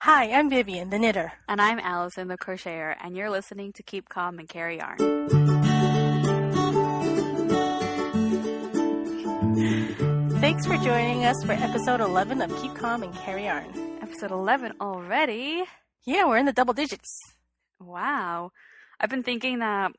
Hi, I'm Vivian, the knitter. And I'm Alyson, the crocheter, and you're listening to Keep Calm and Carry Yarn. Thanks for joining us for episode 11 of Keep Calm and Carry Yarn. Episode 11 already? Yeah, we're in the double digits. Wow. I've been thinking that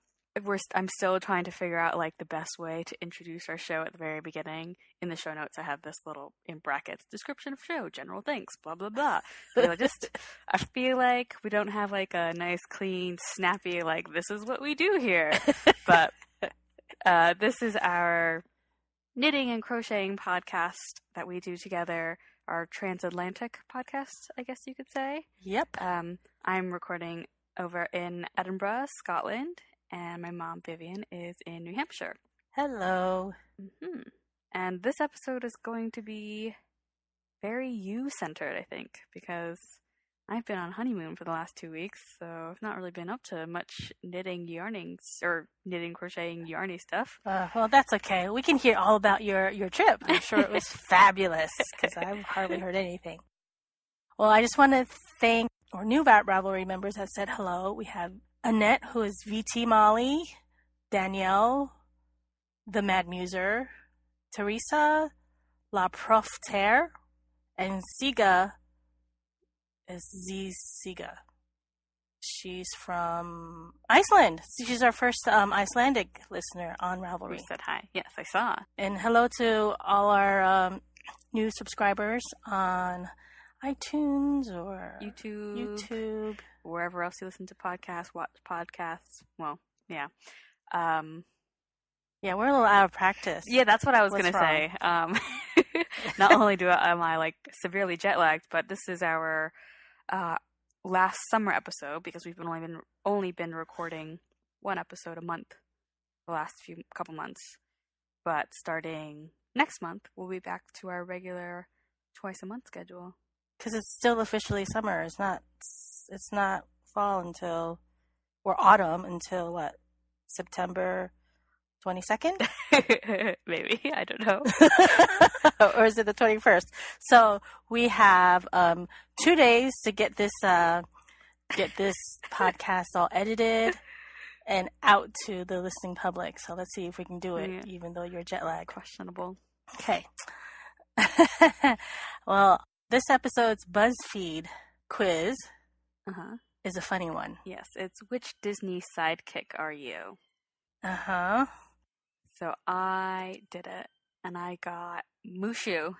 I'm still trying to figure out the best way to introduce our show at the very beginning. In the show notes, I have this little, in brackets, description of show, general things, blah, blah, blah. I feel like we don't have a nice, clean, snappy, this is what we do here. But this is our knitting and crocheting podcast that we do together, our transatlantic podcast, I guess you could say. Yep. I'm recording over in Edinburgh, Scotland. And my mom, Vivian, is in New Hampshire. Hello. Mm-hmm. And this episode is going to be very you-centered, I think, because I've been on honeymoon for the last 2 weeks, so I've not really been up to much knitting, crocheting, yarny stuff. Well, that's okay. We can hear all about your trip. I'm sure it was fabulous, because I've hardly heard anything. Well, I just want to thank our new Ravelry members that said hello. We have Annette, who is VT Molly, Danielle, the Mad Muser, Teresa, La Prof Terre, and Siga is Z Siga. She's from Iceland. She's our first Icelandic listener on Ravelry. You said hi. Yes, I saw. And hello to all our new subscribers on iTunes or YouTube. Wherever else you listen to podcasts, watch podcasts. Well, yeah. Yeah, we're a little out of practice. Yeah, that's what I was going to say. Not only am I severely jet lagged, but this is our last summer episode because we've only been recording one episode a month the last couple months. But starting next month, we'll be back to our regular twice a month schedule. Because it's still officially summer. It's not fall or autumn until what? September 22nd? Maybe. I don't know. Or is it the 21st? So we have 2 days to get this podcast all edited and out to the listening public. So let's see if we can do it, even though you're jet lagged. Questionable. Okay. Well, this episode's BuzzFeed quiz is a funny one. Yes, it's which Disney sidekick are you? Uh-huh. So I did it, and I got Mushu.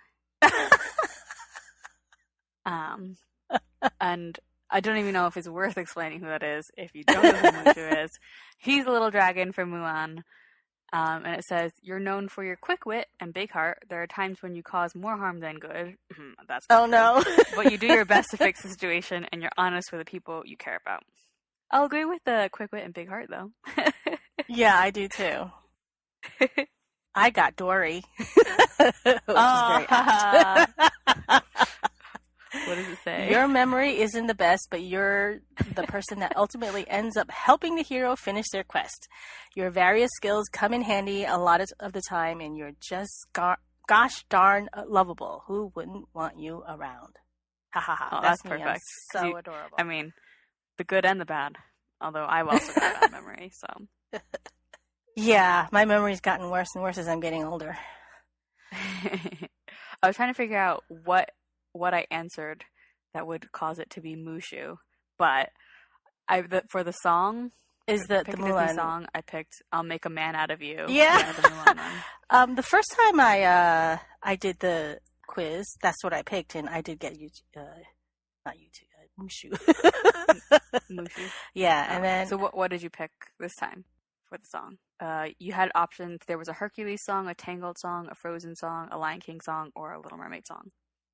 And I don't even know if it's worth explaining who that is. If you don't know who Mushu is, he's a little dragon from Mulan. And it says, you're known for your quick wit and big heart. There are times when you cause more harm than good. That's oh, no. But you do your best to fix the situation, and you're honest with the people you care about. I'll agree with the quick wit and big heart, though. Yeah, I do, too. I got Dory. Which is very apt. What does it say? Your memory isn't the best, but you're the person that ultimately ends up helping the hero finish their quest. Your various skills come in handy a lot of the time, and you're just gosh darn lovable. Who wouldn't want you around? Ha ha ha. Oh, that's perfect. I'm so adorable. I mean, the good and the bad. Although I've also got a bad memory, so. Yeah, my memory's gotten worse and worse as I'm getting older. I was trying to figure out what I answered that would cause it to be Mushu, but for the song is the Mulan song I picked "I'll Make a Man Out of You." Yeah, the Mulan one. The first time I did the quiz, that's what I picked, and I did get not YouTube, Mushu. Mushu. Yeah, and then so what did you pick this time for the song? You had options. There was a Hercules song, a Tangled song, a Frozen song, a Lion King song, or a Little Mermaid song.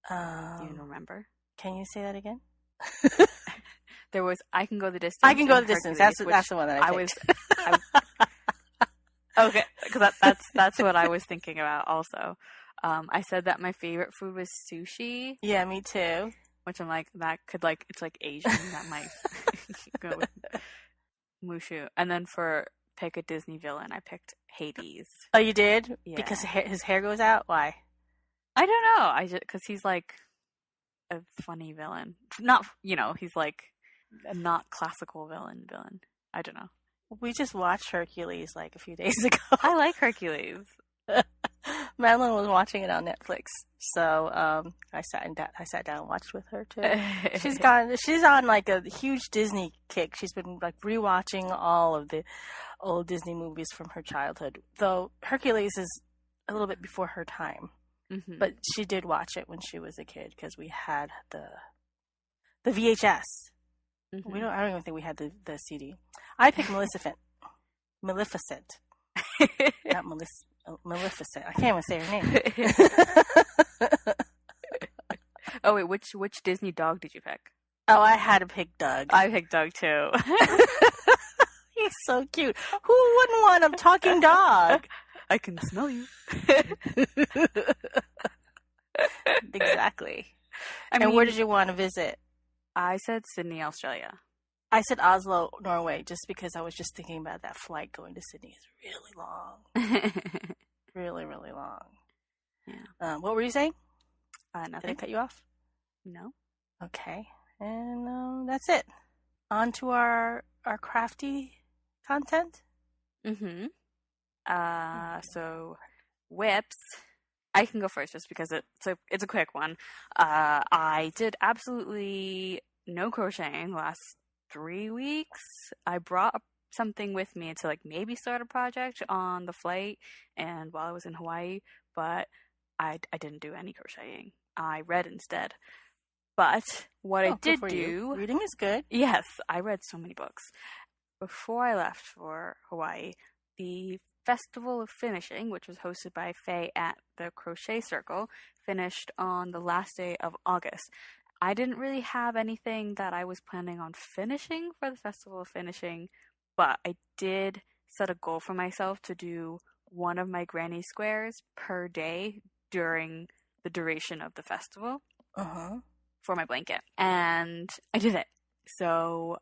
Do you remember? Can you say that again? There was I Can Go the Distance. I Can Go the Distance. That's the one that I picked. Okay, because that's what I was thinking about also. I said that my favorite food was sushi. Yeah, me too. Which I'm like, that could it's Asian. That might go with Mushu. And then for pick a Disney villain, I picked Hades. Oh, you did? Yeah. Because his hair goes out? Why? I don't know. Because he's a funny villain. Not, he's like a not classical villain. I don't know. We just watched Hercules like a few days ago. I like Hercules. Madeline was watching it on Netflix, so I sat down and watched with her too. She's on like a huge Disney kick. She's been like rewatching all of the old Disney movies from her childhood. Though Hercules is a little bit before her time, but she did watch it when she was a kid because we had the VHS. I don't even think we had the CD. I picked Maleficent. Not Maleficent. I can't even say her name. Oh wait, which Disney dog did you pick? Oh, I had to pick Doug. I picked Doug too. He's so cute. Who wouldn't want a talking dog? I can smell you. Exactly. And where did you want to visit? I said Sydney, Australia. I said Oslo, Norway, just because I was just thinking about that flight going to Sydney is really long. Really, really long. Yeah. What were you saying? Nothing. Did I cut you off? No. Okay. And that's it. On to our crafty content. So whips. I can go first just because it's a quick one. I did absolutely no crocheting the last 3 weeks. I brought something with me to like maybe start a project on the flight and while I was in Hawaii, but I didn't do any crocheting. I read instead. But what I did do... Reading is good. Yes, I read so many books. Before I left for Hawaii, the Festival of Finishing, which was hosted by Faye at the Crochet Circle, finished on the last day of August. I didn't really have anything that I was planning on finishing for the Festival of Finishing, but I did set a goal for myself to do one of my granny squares per day during the duration of the festival for my blanket. And I did it. So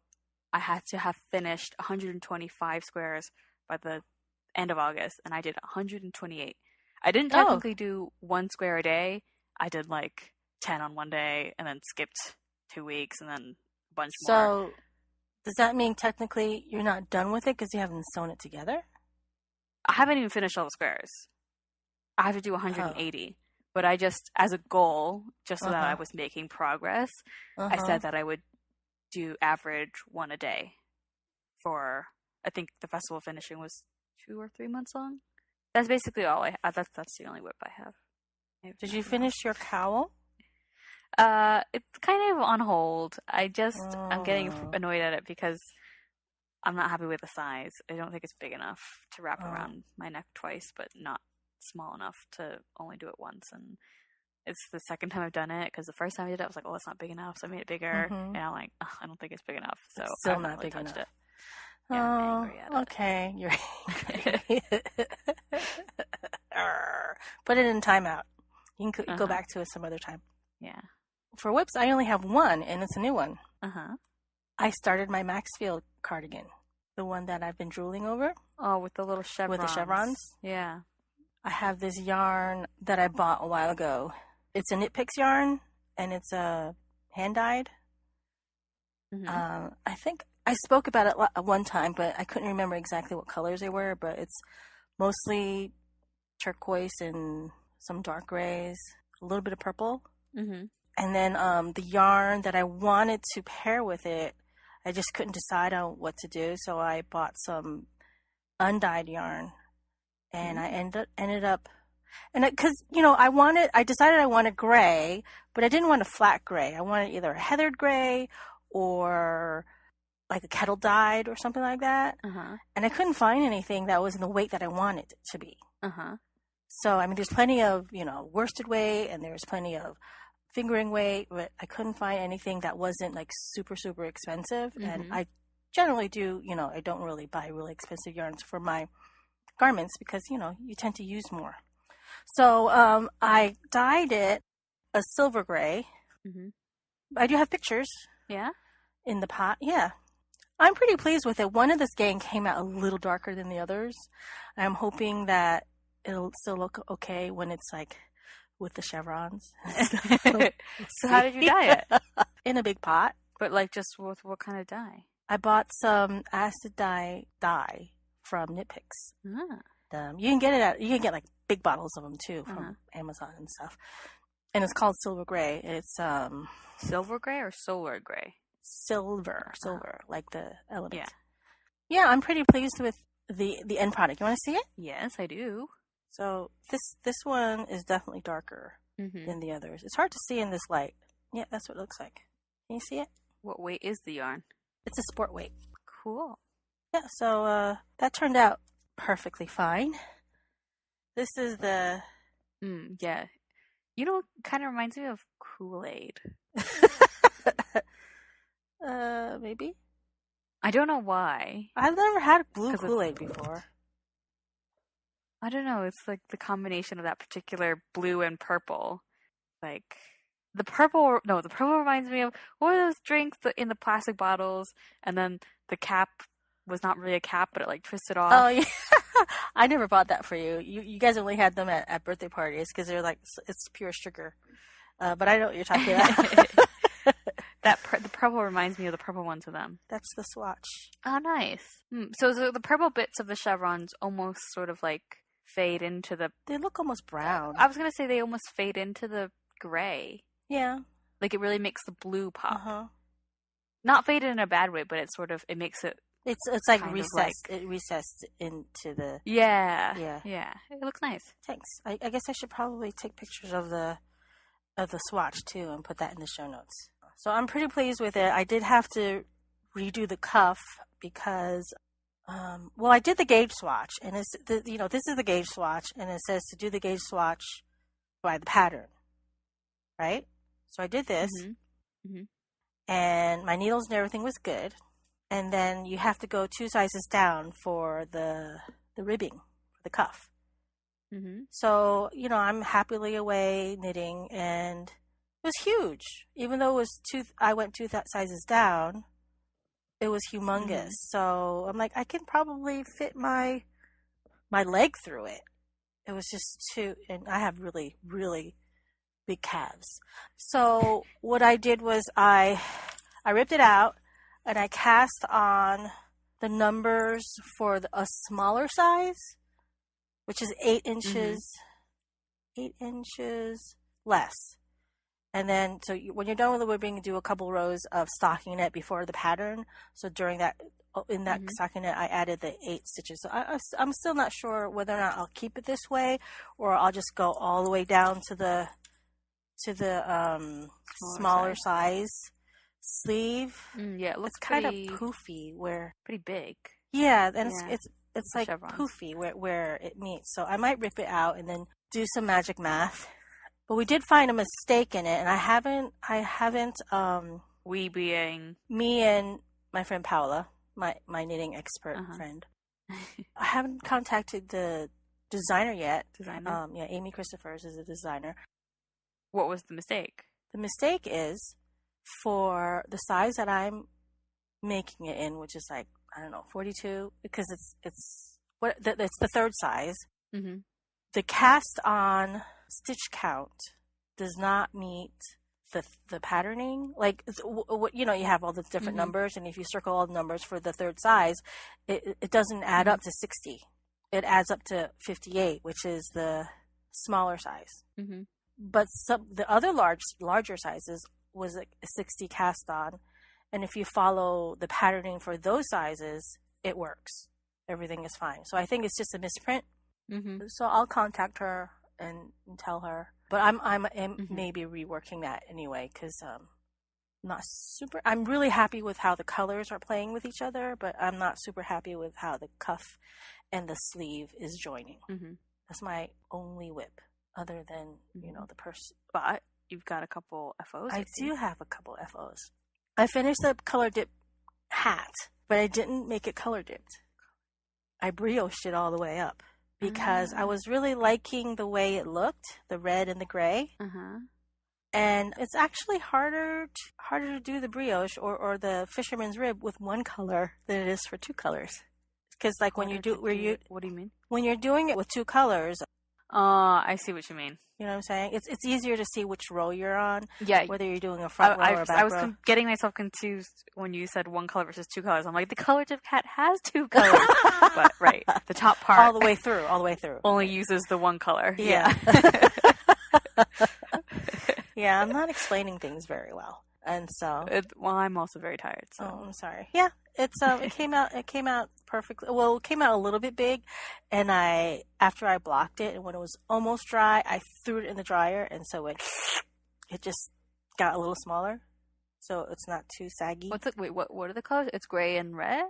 I had to have finished 125 squares by the end of August, and I did 128. I didn't technically do one square a day. I did like 10 on one day and then skipped 2 weeks and then a bunch more. So does that mean technically you're not done with it because you haven't sewn it together? I haven't even finished all the squares. I have to do 180. But I just, as a goal, just so that I was making progress, I said that I would do average one a day for, I think the festival finishing was 2 or 3 months long. That's basically all I have. That's the only whip I have. Did you finish your cowl? It's kind of on hold. I'm getting annoyed at it because I'm not happy with the size. I don't think it's big enough to wrap around my neck twice, but not small enough to only do it once. And it's the second time I've done it because the first time I did it, I was like, "Oh, it's not big enough," so I made it bigger. And I'm like, "I don't think it's big enough." So it's still I not really big enough. It. Yeah, I'm angry at it. Okay, you're angry. Put it in timeout. You can go back to it some other time. Yeah. For whips, I only have one, and it's a new one. I started my Maxfield cardigan, the one that I've been drooling over. Oh, with the little chevrons. With the chevrons. Yeah. I have this yarn that I bought a while ago. It's a Knit Picks yarn, and it's hand-dyed. I think I spoke about it at one time, but I couldn't remember exactly what colors they were, but it's mostly turquoise and some dark grays, a little bit of purple. And then the yarn that I wanted to pair with it, I just couldn't decide on what to do, so I bought some undyed yarn, and I ended up, and because I decided I wanted gray, but I didn't want a flat gray. I wanted either a heathered gray or like a kettle dyed or something like that. And I couldn't find anything that was in the weight that I wanted it to be. So I mean, there's plenty of worsted weight, and there's plenty of fingering weight, but I couldn't find anything that wasn't like super, super expensive. And I generally do, I don't really buy really expensive yarns for my garments because, you tend to use more. So I dyed it a silver gray. I do have pictures. Yeah? In the pot. Yeah. I'm pretty pleased with it. One of this gang came out a little darker than the others. I'm hoping that it'll still look okay when it's like with the chevrons. So how did you dye it? In a big pot. But like just with what kind of dye? I bought some acid dye from Nitpicks. You can get like big bottles of them too from Amazon and stuff. And it's called Silver Gray. It's Silver gray or solar gray? Silver, like the element. Yeah, I'm pretty pleased with the end product. You want to see it? Yes, I do. So this one is definitely darker than the others. It's hard to see in this light. Yeah, that's what it looks like. Can you see it? What weight is the yarn? It's a sport weight. Cool. Yeah, so that turned out perfectly fine. This is the... yeah. You know, it kind of reminds me of Kool-Aid. Maybe? I don't know why. I've never had blue Kool-Aid before. I don't know. It's like the combination of that particular blue and purple. Like, the purple reminds me of, what were those drinks in the plastic bottles? And then the cap was not really a cap, but it like twisted off. Oh, yeah. I never bought that for you. You guys only had them at birthday parties because they're like, it's pure sugar. But I know what you're talking about. The purple reminds me of the purple one to them. That's the swatch. Oh, nice. So the purple bits of the chevrons almost sort of like fade into the... They look almost brown. I was going to say they almost fade into the gray. Yeah. Like it really makes the blue pop. Not faded in a bad way, but it makes it... It's like recessed. It recessed into the... Yeah. It looks nice. Thanks. I guess I should probably take pictures of the swatch too and put that in the show notes. So I'm pretty pleased with it. I did have to redo the cuff because, I did the gauge swatch, and this is the gauge swatch, and it says to do the gauge swatch by the pattern, right? So I did this, and my needles and everything was good, and then you have to go 2 sizes down for the ribbing for the cuff. So I'm happily away knitting, and it was huge. Even though I went 2 sizes down, it was humongous. So I'm like, I can probably fit my leg through it. It was just too, and I have really, really big calves. So what I did was I ripped it out and I cast on the numbers for a smaller size, which is 8 inches, 8 inches less. And then, when you're done with the ribbing, do a couple rows of stockinette before the pattern. So in that stockinette, I added the 8 stitches. So I'm still not sure whether or not I'll keep it this way, or I'll just go all the way down to the smaller size sleeve. Yeah, it looks kind of poofy. Pretty big. Yeah, and it's like poofy where it meets. So I might rip it out and then do some magic math. But we did find a mistake in it, and I haven't. We being me and my friend Paola, my knitting expert friend. I haven't contacted the designer yet. Amy Christophers is a designer. What was the mistake? The mistake is for the size that I'm making it in, which is like 42, because it's the third size. The cast on stitch count does not meet the patterning. Like, you have all the different numbers, and if you circle all the numbers for the third size, it doesn't add up to 60. It adds up to 58, which is the smaller size. But the other larger sizes was like a 60 cast on, and if you follow the patterning for those sizes, it works. Everything is fine. So I think it's just a misprint. So I'll contact her and tell her. But I'm maybe reworking that anyway, because I'm really happy with how the colors are playing with each other, but I'm not super happy with how the cuff and the sleeve is joining. That's my only whip, other than the purse. But you've got a couple FOs. I do have a couple FOs. I finished the color dip hat, but I didn't make it color dipped. I brioche it all the way up, because I was really liking the way it looked, the red and the gray. And it's actually harder to do the brioche or the fisherman's rib with one color than it is for 2 colors. Because what do you mean? When you're doing it with 2 colors, I see what you mean. You know what I'm saying? It's easier to see which row you're on. Yeah. Whether you're doing a front row or a back row. I was getting myself confused when you said one color versus two colors. I'm like, the color div cat has two colors. But, right. The top part. All the way through. Only uses the one color. Yeah. Yeah, I'm not explaining things very well. And so. Well, I'm also very tired. So. Oh, I'm sorry. Yeah. It came out perfectly. Well, it came out a little bit big, and after I blocked it, and when it was almost dry, I threw it in the dryer, and so it just got a little smaller, so it's not too saggy. What are the colors? It's gray and red.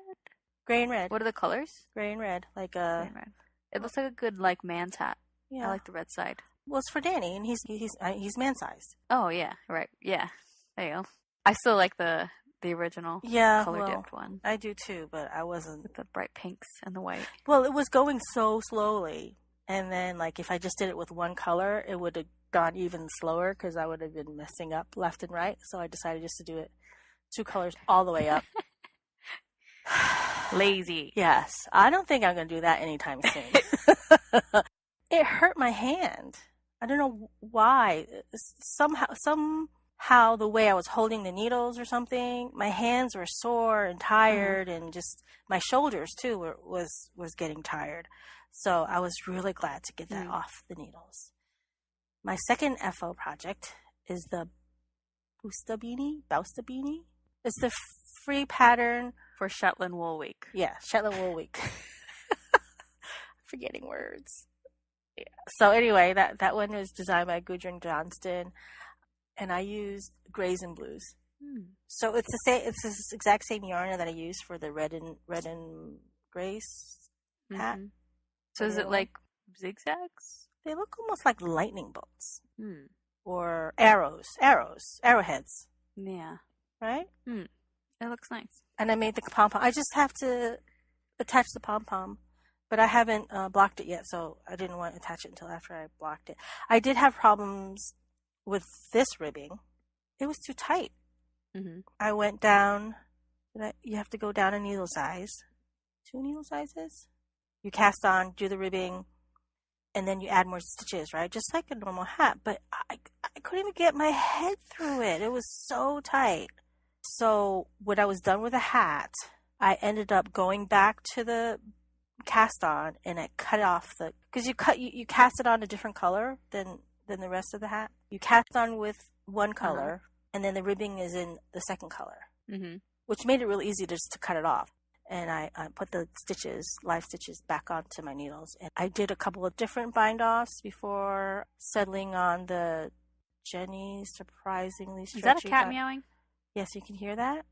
Gray and red. What are the colors? Gray and red, like Gray and red. It looks like a good man's hat. Yeah. I like the red side. Well, it's for Danny, and he's man-sized. Oh yeah, right. Yeah, there you go. I still like the original color-dipped one. I do too, but I wasn't... With the bright pinks and the white. Well, it was going so slowly. And then, if I just did it with one color, it would have gone even slower because I would have been messing up left and right. So I decided just to do it 2 colors all the way up. Lazy. Yes. I don't think I'm going to do that anytime soon. It hurt my hand. I don't know why. Somehow the way I was holding the needles or something, my hands were sore and tired, and just my shoulders too was getting tired. So I was really glad to get that off the needles. My second FO project is the Bausta Beanie. It's the free pattern for Shetland Wool Week. Yeah, Shetland Wool Week. Forgetting words. Yeah. So anyway, that one was designed by Gudrun Johnston. And I used grays and blues. So it's the same. It's this exact same yarn that I used for the red and grays hat. So is it like zigzags? They look almost like lightning bolts or arrowheads. Yeah. Right. It looks nice. And I made the pom pom. I just have to attach the pom pom, but I haven't blocked it yet, so I didn't want to attach it until after I blocked it. I did have problems with this ribbing. It was too tight. I went down. You have to go down a needle size. 2 needle sizes. You cast on, do the ribbing, and then you add more stitches, right? Just like a normal hat. But I couldn't even get my head through it. It was so tight. So when I was done with the hat, I ended up going back to the cast on, and I cut off because you cast it on a different color than the rest of the hat. You cast on with one color, and then the ribbing is in the second color, which made it really easy just to cut it off. And I put the live stitches back onto my needles. And I did a couple of different bind-offs before settling on the Jenny Surprisingly Stretchy. Is that a cat meowing? Yes, you can hear that?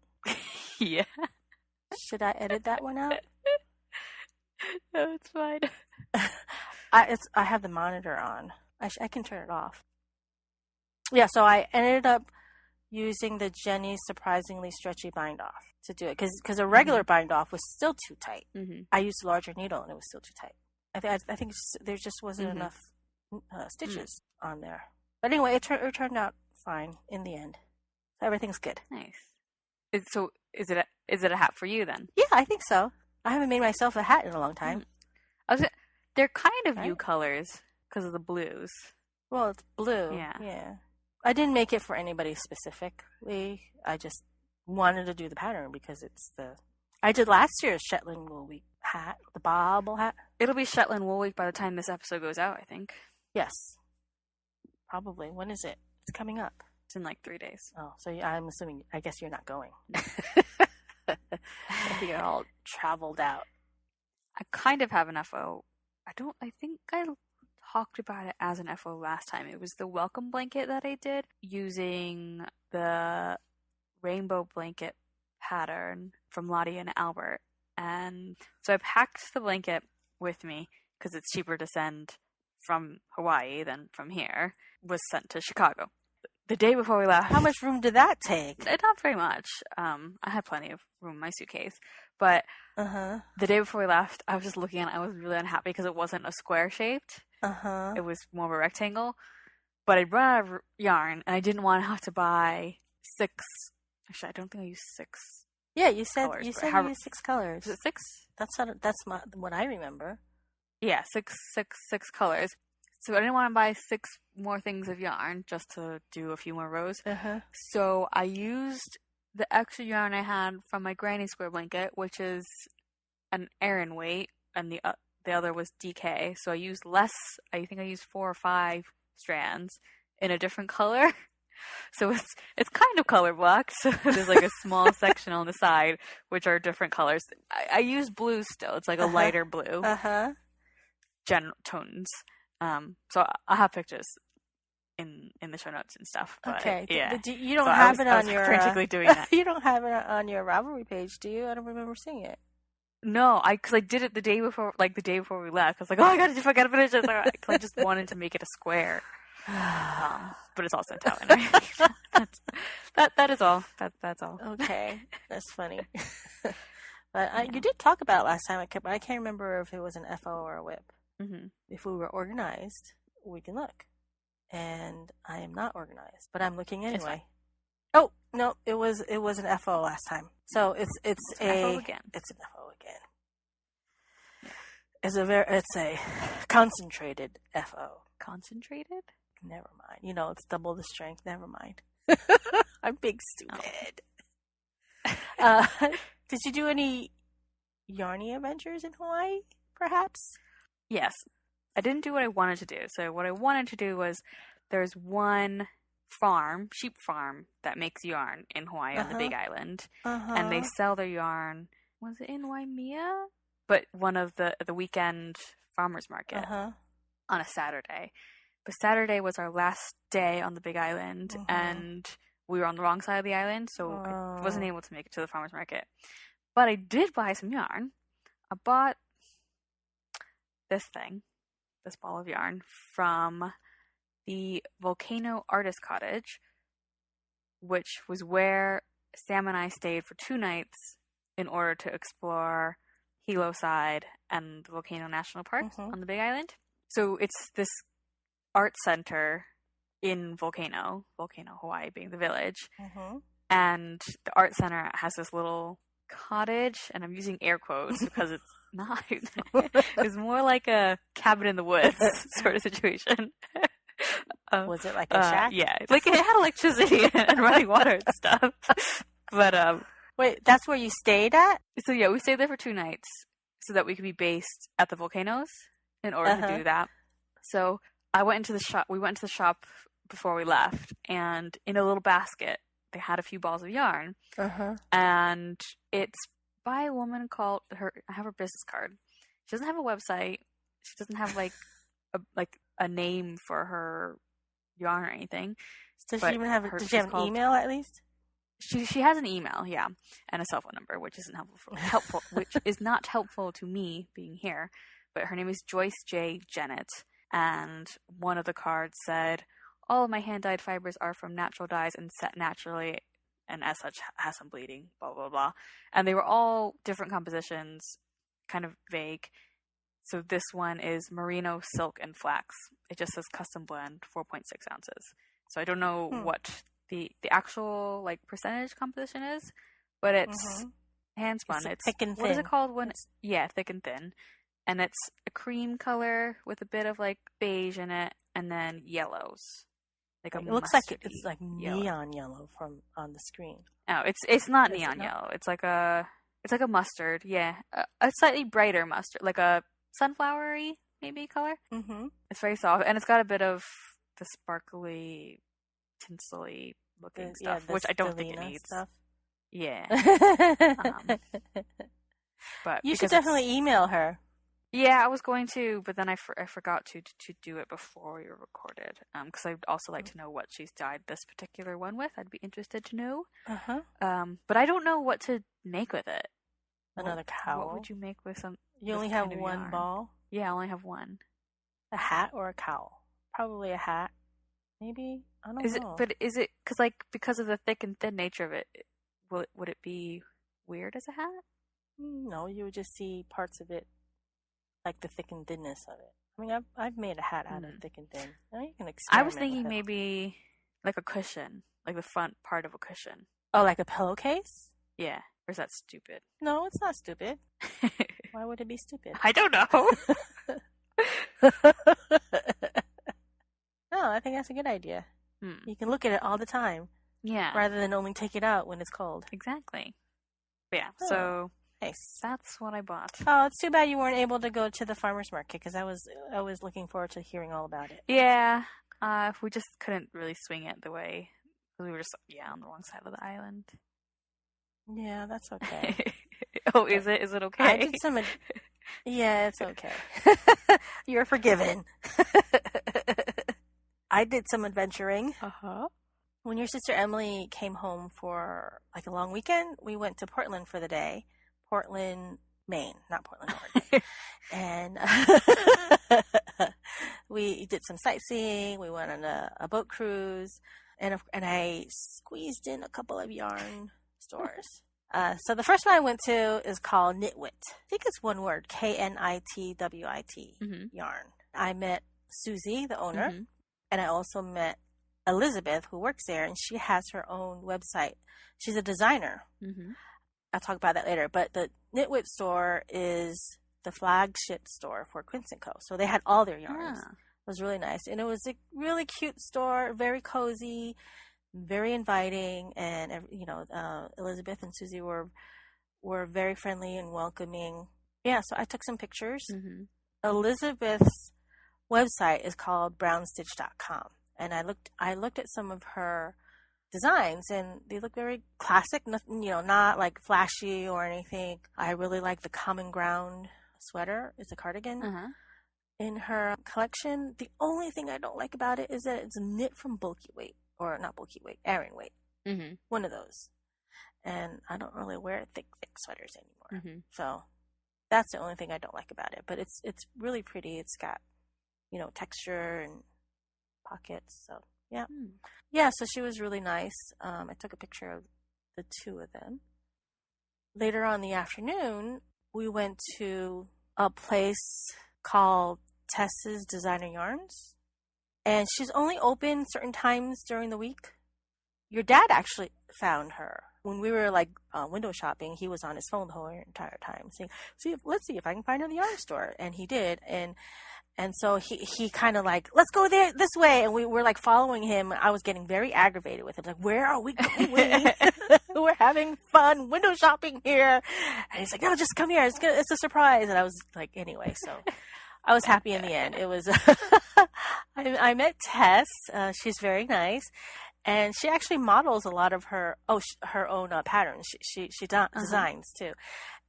Yeah. Should I edit that one out? No, it's fine. I have the monitor on. I can turn it off. Yeah, so I ended up using the Jenny Surprisingly Stretchy bind-off to do it. Because a regular bind-off was still too tight. I used a larger needle, and it was still too tight. I think there just wasn't enough stitches on there. But anyway, it turned out fine in the end. So everything's good. Nice. So is it a hat for you then? Yeah, I think so. I haven't made myself a hat in a long time. They're kind of you colors because of the blues. Well, it's blue. Yeah. I didn't make it for anybody specifically. I just wanted to do the pattern because I did last year's Shetland Wool Week hat, the bobble hat. It'll be Shetland Wool Week by the time this episode goes out, I think. Yes. Probably. When is it? It's coming up. It's in like 3 days. Oh, so I'm assuming, I guess you're not going. I think you're all traveled out. I kind of have an FO. I think I talked about it as an FO last time. It was the welcome blanket that I did using the rainbow blanket pattern from Lottie and Albert. And so I packed the blanket with me because it's cheaper to send from Hawaii than from here. Was sent to Chicago. The day before we left. How much room did that take? Not very much. I had plenty of room in my suitcase. But the day before we left, I was just looking at it. I was really unhappy because it wasn't a square shaped. It was more of a rectangle. But I'd run out of yarn, and I didn't want to have to buy 6. Actually, I don't think I used 6. Yeah, you said colors, you used 6 colors. Was it 6? That's what I remember. Yeah, six colors. So I didn't want to buy 6 more things of yarn just to do a few more rows. So I used the extra yarn I had from my granny square blanket, which is an Aran weight, and the other was DK. So I used less. I think I used 4 or 5 strands in a different color. So it's kind of color blocked. So there's like a small section on the side which are different colors. I use blue still. It's like a lighter blue. General tones. So I'll have pictures in the show notes and stuff. But okay. Yeah. You don't have it on your frantically doing that. You don't have it on your Ravelry page, do you? I don't remember seeing it. No, because I did it the day before we left. I was like, oh, I gotta finish it. Because I just wanted to make it a square. But it's all sent out anyway. That is all. That's all. Okay, that's funny. But you did talk about it last time. I can't remember if it was an FO or a whip. Mm-hmm. If we were organized, we can look. And I am not organized, but I'm looking anyway. Oh no, it was an FO last time. So it's a FO again. It's an FO again. Yeah. It's a concentrated FO. Concentrated? Never mind. You know, it's double the strength. Never mind. I'm big stupid. Oh. Did you do any yarny adventures in Hawaii, perhaps? Yes. I didn't do what I wanted to do. So what I wanted to do was there's one sheep farm, that makes yarn in Hawaii on the Big Island. And they sell their yarn, was it in Waimea? But one of the weekend farmers market on a Saturday. But Saturday was our last day on the Big Island, and we were on the wrong side of the island, so I wasn't able to make it to the farmer's market. But I did buy some yarn. I bought this ball of yarn from the Volcano Artist Cottage, which was where Sam and I stayed for 2 nights in order to explore Hilo Side and the Volcano National Park on the Big Island. So it's this art center in Volcano, Hawaii being the village. And the art center has this little cottage, and I'm using air quotes because it's not. It's more like a cabin in the woods sort of situation. Was it like a shack? Yeah, like it had electricity and running water and stuff. But wait, that's where you stayed at? So yeah, we stayed there for 2 nights so that we could be based at the volcanoes in order to do that. So we went into the shop before we left, and in a little basket they had a few balls of yarn. And it's by a woman called I have her business card. She doesn't have a website. She doesn't have a name for her yarn or anything. Does she even have an email at least? She has an email, yeah, and a cell phone number, which isn't helpful which is not helpful to me being here. But her name is Joyce J. Jennett, and one of the cards said, "All of my hand-dyed fibers are from natural dyes and set naturally, and as such has some bleeding, blah, blah, blah." And they were all different compositions, kind of vague. So this one is merino, silk, and flax. It just says custom blend, 4.6 ounces. So I don't know what the actual percentage composition is, but it's hand spun. It's thick and thin. What is it called when it's thick and thin? And it's a cream color with a bit of beige in it, and then yellows. It looks like it's like neon yellow from on the screen. Oh, it's not neon yellow. It's like a mustard. Yeah, a slightly brighter mustard, like a sunflowery maybe color. It's very soft, and it's got a bit of the sparkly, tinsely looking stuff, which I don't think it needs. Stuff. Yeah. But you should definitely email her. Yeah, I was going to, but then I forgot to do it before we were recorded. Because I'd also like to know what she's dyed this particular one with. I'd be interested to know. But I don't know what to make with it. Another cowl. What would you make with some? You only have one yarn? Ball. Yeah, I only have one. A hat or a cowl? Probably a hat. Maybe I don't know. Is it because of the thick and thin nature of it? Would it be weird as a hat? No, you would just see parts of it. Like the thick and thinness of it. I mean, I've made a hat out of thick and thin. Now you can experiment. I was thinking maybe like a cushion, like the front part of a cushion. Oh, like a pillowcase? Yeah. Or is that stupid? No, it's not stupid. Why would it be stupid? I don't know. No, I think that's a good idea. You can look at it all the time. Yeah. Rather than only take it out when it's cold. Exactly. But yeah, Oh, so nice. that's what I bought. Oh, it's too bad you weren't able to go to the farmer's market because I was looking forward to hearing all about it. Yeah. We just couldn't really swing it the way. We were just, on the wrong side of the island. Yeah, that's okay. Oh, is it? Is it okay? I did some... Yeah, it's okay. You're forgiven. I did some adventuring. Uh-huh. When your sister Emily came home for like a long weekend, we went to Portland for the day. Portland, Maine, not Portland, Oregon. And we did some sightseeing. We went on a boat cruise, and I squeezed in a couple of yarn stores. So the first one I went to is called Knitwit. I think it's one word, Knitwit yarn. I met Susie, the owner, and I also met Elizabeth, who works there, and she has her own website. She's a designer. I'll talk about that later. But the Knitwit store is the flagship store for Quince & Co. So they had all their yarns. It was really nice. And it was a really cute store, very cozy, very inviting. And, Elizabeth and Susie were very friendly and welcoming. Yeah, so I took some pictures. Elizabeth's website is called brownstitch.com. And I looked at some of her designs, and they look very classic, not like flashy or anything. I really like the Common Ground sweater. It's a cardigan in her collection. The only thing I don't like about it is that it's knit from bulky weight, or not bulky weight, Aran weight. One of those. And I don't really wear thick sweaters anymore. So that's the only thing I don't like about it. But it's really pretty. It's got, texture and pockets. So yeah, so she was really nice. I took a picture of the two of them. Later on in the afternoon, we went to a place called Tess's Designer Yarns, and she's only open certain times during the week. Your dad actually found her when we were window shopping. He was on his phone the whole entire time saying, let's see if I can find her in the yarn store. And he did. And so he kind of let's go there this way. And we were following him. I was getting very aggravated with him. Where are we going? We're having fun window shopping here. And he's like, no, just come here. It's a surprise. And I was anyway, so I was happy in the end. It was, I met Tess. She's very nice. And she actually models a lot of her own patterns. She designs too.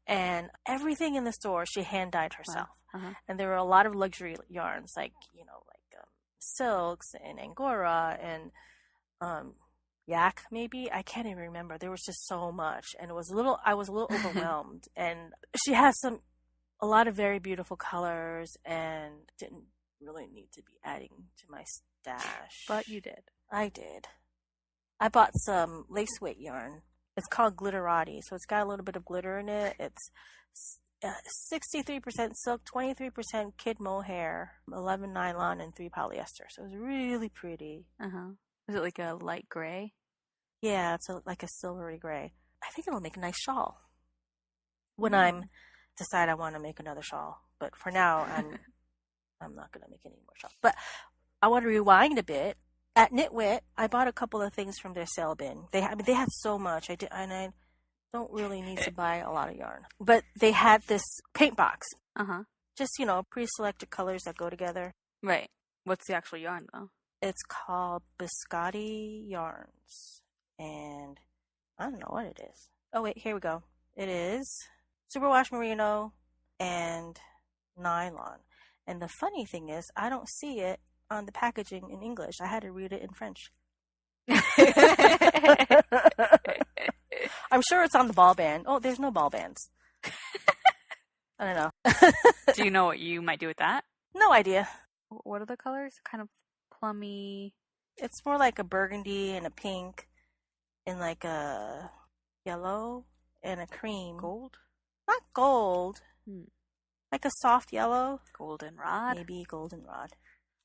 And everything in the store she hand dyed herself. And there were a lot of luxury yarns, silks and angora and yak, maybe. I can't even remember. There was just so much, and I was a little overwhelmed. And she has a lot of very beautiful colors, and didn't really need to be adding to my stash. But you did. I did. I bought some lace weight yarn. It's called Glitterati, so it's got a little bit of glitter in it. It's 63% silk, 23% kid mohair, 11 nylon, and 3 polyester. So it was really pretty. Is it like a light gray? Yeah, it's like a silvery gray. I think it'll make a nice shawl when I decide I want to make another shawl. But for now, I'm not going to make any more shawls. But I want to rewind a bit. At Knitwit, I bought a couple of things from their sale bin. They had so much. I don't really need to buy a lot of yarn. But they had this paint box. Just, pre-selected colors that go together. Right. What's the actual yarn, though? It's called Biscotti Yarns. And I don't know what it is. Oh, wait, here we go. It is superwash merino and nylon. And the funny thing is, I don't see it on the packaging in English. I had to read it in French. I'm sure it's on the ball band. Oh, there's no ball bands. I don't know. Do you know what you might do with that? No idea. What are the colors? Kind of plummy. It's more like a burgundy and a pink and like a yellow and a cream. Gold? Not gold. Like a soft yellow. Goldenrod? Maybe goldenrod.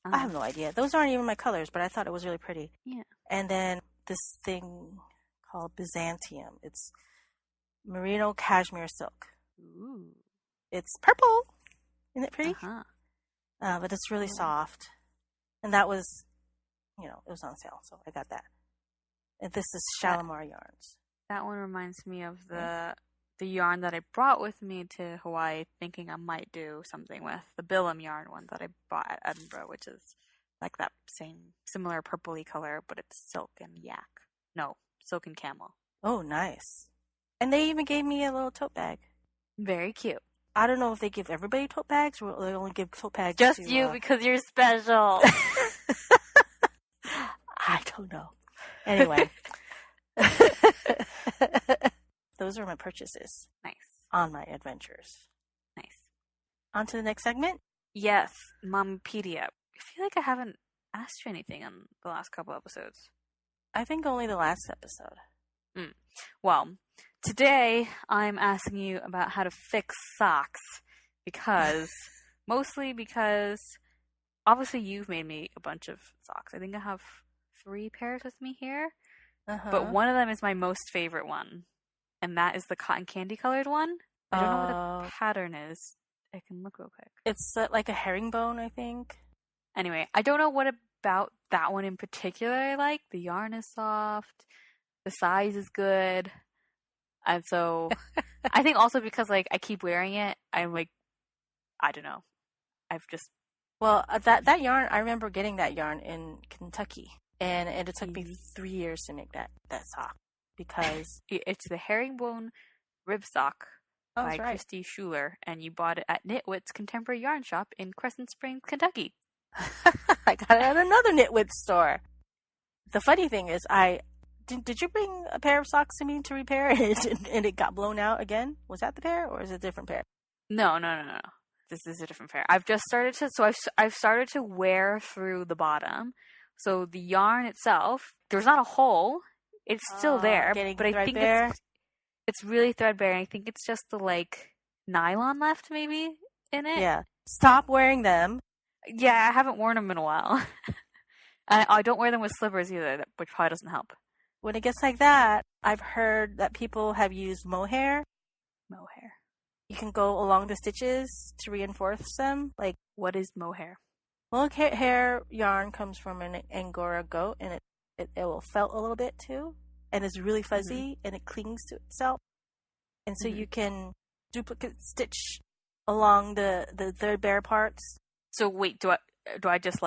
I have no idea. Those aren't even my colors, but I thought it was really pretty. Yeah. And then this thing called Byzantium. It's merino cashmere silk. Ooh. It's purple. Isn't it pretty? but it's really soft. And that was, it was on sale, so I got that. And this is Shalimar yarns. That one reminds me of the yarn that I brought with me to Hawaii, thinking I might do something with the Billum yarn one that I bought at Edinburgh, which is like that similar purpley color, but it's silk and yak. No, silk and camel. Oh, nice. And they even gave me a little tote bag. Very cute. I don't know if they give everybody tote bags or they only give tote bags just to you because you're special. I don't know. Anyway. Those are my purchases. Nice. On my adventures. Nice. On to the next segment? Yes, Mompedia. I feel like I haven't asked you anything on the last couple episodes. I think only the last episode. Well, today I'm asking you about how to fix socks mostly because obviously you've made me a bunch of socks. I think I have 3 pairs with me here, but one of them is my most favorite one, and that is the cotton candy colored one. I don't know what the pattern is. I can look real quick. It's like a herringbone, I think. Anyway, I don't know what about that one in particular I like. The yarn is soft. The size is good. And so I think also because I keep wearing it, I'm I don't know. I've just... Well, that yarn, I remember getting that yarn in Kentucky. And it took me 3 years to make that sock. Because... It's the herringbone rib sock by Christy Schuler. And you bought it at Knitwit's Contemporary Yarn Shop in Crescent Springs, Kentucky. I got it at another Knitwit store. The funny thing is, Did you bring a pair of socks to me to repair and it got blown out again? Was that the pair or is it a different pair? No. This is a different pair. I've just started I've started to wear through the bottom. So the yarn itself, there's not a hole. It's still there, but I think it's really threadbare. And I think it's just the nylon left maybe in it. Yeah. Stop wearing them. Yeah, I haven't worn them in a while. And I don't wear them with slippers either, which probably doesn't help. When it gets like that, I've heard that people have used mohair. Mohair. You can go along the stitches to reinforce them. What is mohair? Mohair yarn comes from an Angora goat, and it will felt a little bit too, and it's really fuzzy, and it clings to itself. And so you can duplicate stitch along the threadbare parts. So wait, do I just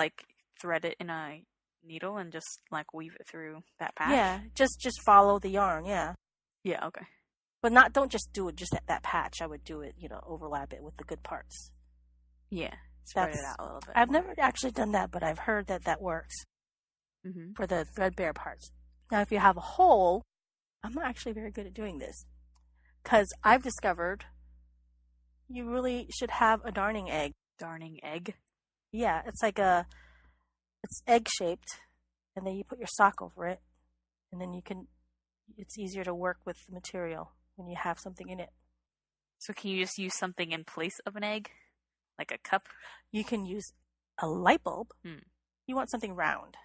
thread it in a needle and just weave it through that patch? Yeah, just follow the yarn. Yeah. Yeah. Okay. But don't just do it just at that patch. I would do it, overlap it with the good parts. Yeah, spread it out a little bit. I've never actually done that, but I've heard that works for the threadbare parts. Now, if you have a hole, I'm not actually very good at doing this because I've discovered you really should have a darning egg. Darning egg? Yeah, it's it's egg-shaped, and then you put your sock over it, and then it's easier to work with the material when you have something in it. So can you just use something in place of an egg? Like a cup? You can use a light bulb. You want something round.